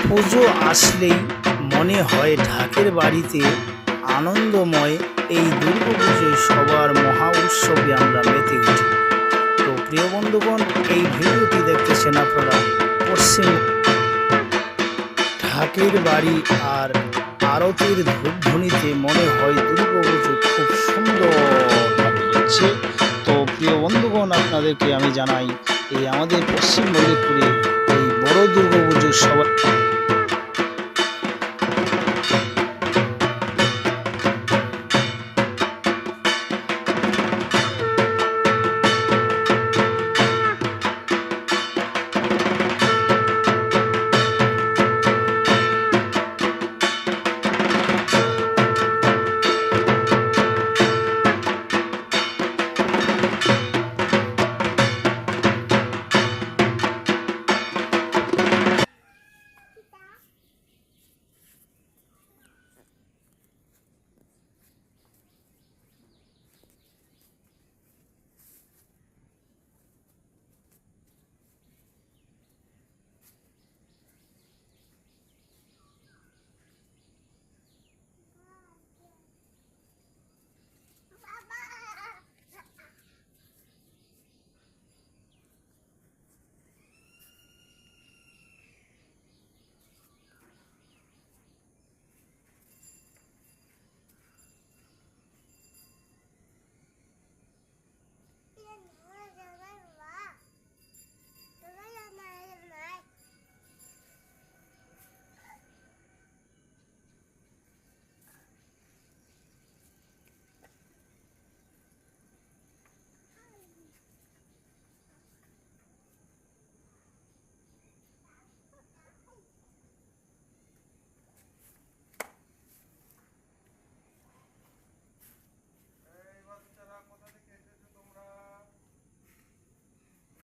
পুজো আসলেই মনে হয় ঢাকের বাড়িতে আনন্দময়। এই দুর্গাপুজোয় সবার মহা উৎসবে আমরা মেতে উঠি। তো প্রিয় বন্ধুগণ, এই ভিডিওটি দেখতেছেন আপনারা পশ্চিম ঢাকের বাড়ি আর আরতির ধূপধ্বনিতে মনে হয় দুর্গাপুজো খুব সুন্দরভাবে হচ্ছে। তো প্রিয় বন্ধুগণ, আপনাদেরকে আমি জানাই এই আমাদের পশ্চিম মল্লিকপুরে এই বড় দুর্গাপুজো সবাই